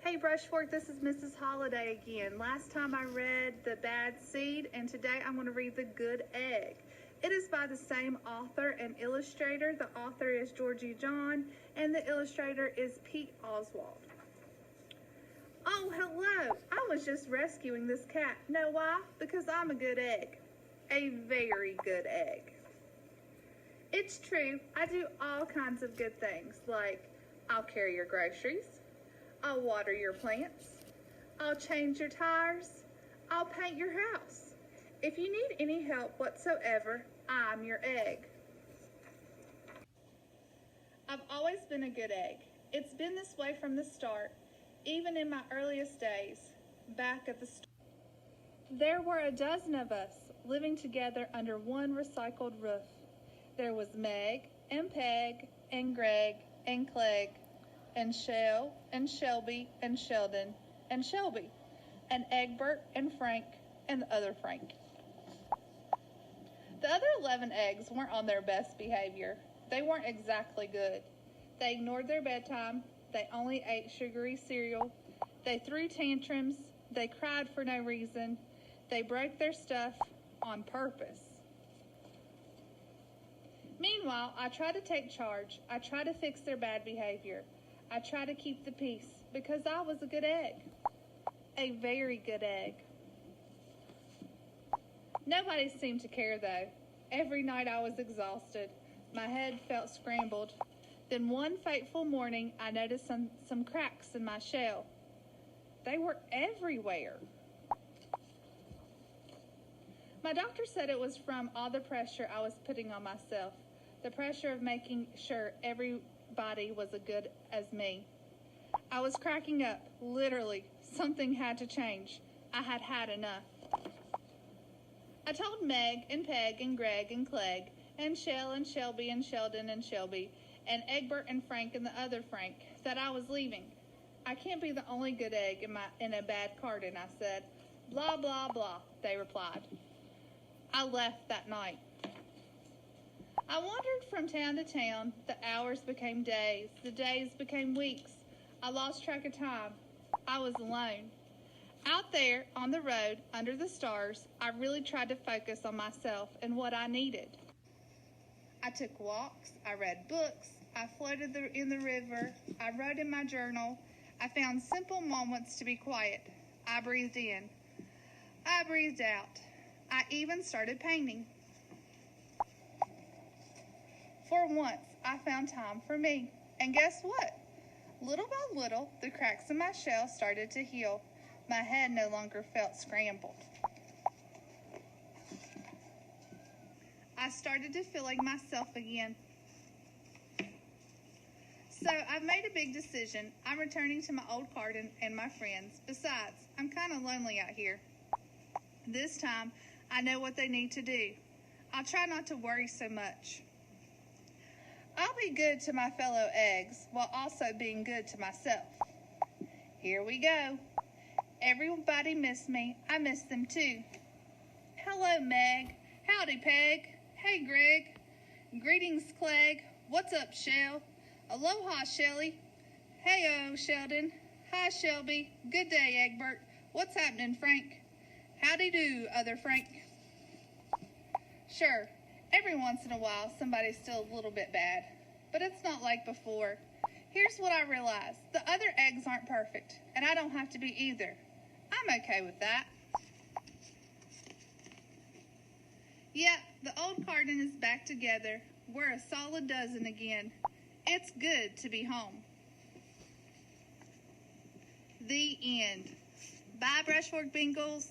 Hey Brushfork, this is Mrs. Holliday again. Last time I read The Bad Seed, and today I'm going to read The Good Egg. It is by the same author and illustrator. The author is Georgie John, and the illustrator is Pete Oswald. Oh, hello! I was just rescuing this cat. Know why? Because I'm a good egg. A very good egg. It's true, I do all kinds of good things, like I'll carry your groceries, I'll water your plants, I'll change your tires, I'll paint your house. If you need any help whatsoever, I'm your egg. I've always been a good egg. It's been this way from the start, even in my earliest days, back at the store. There were a dozen of us living together under one recycled roof. There was Meg and Peg and Greg and Clegg and Shell and Shelby and Sheldon and Shelby and Egbert and Frank and the other Frank. The other 11 eggs weren't on their best behavior. They weren't exactly good. They ignored their bedtime. They only ate sugary cereal. They threw tantrums. They cried for no reason. They broke their stuff on purpose. Meanwhile, I try to take charge. I try to fix their bad behavior. I try to keep the peace because I was a good egg. A very good egg. Nobody seemed to care though. Every night I was exhausted. My head felt scrambled. Then one fateful morning I noticed some cracks in my shell. They were everywhere. My doctor said it was from all the pressure I was putting on myself. The pressure of making sure everybody was as good as me. I was cracking up. Literally, something had to change. I had had enough. I told Meg and Peg and Greg and Clegg and Shell and Shelby and Sheldon and Shelby and Egbert and Frank and the other Frank that I was leaving. I can't be the only good egg in a bad garden, I said. Blah, blah, blah, they replied. I left that night. I wandered from town to town. The hours became days. The days became weeks. I lost track of time. I was alone. Out there on the road, under the stars, I really tried to focus on myself and what I needed. I took walks. I read books. I floated in the river. I wrote in my journal. I found simple moments to be quiet. I breathed in. I breathed out. I even started painting. For once, I found time for me. And guess what? Little by little, the cracks in my shell started to heal. My head no longer felt scrambled. I started to feel like myself again. So I've made a big decision. I'm returning to my old garden and my friends. Besides, I'm kind of lonely out here. This time, I know what they need to do. I'll try not to worry so much. I'll be good to my fellow eggs while also being good to myself. Here we go. Everybody missed me. I miss them too. Hello, Meg. Howdy, Peg. Hey, Greg. Greetings, Clegg. What's up, Shell? Aloha, Shelly. Hey-oh, Sheldon. Hi, Shelby. Good day, Egbert. What's happening, Frank? Howdy do, other Frank. Sure, every once in a while somebody's still a little bit bad, but it's not like before. Here's what I realized. The other eggs aren't perfect, and I don't have to be either. I'm okay with that. Yep, the old garden is back together. We're a solid dozen again. It's good to be home. The end. Bye, Brushfork Bingles.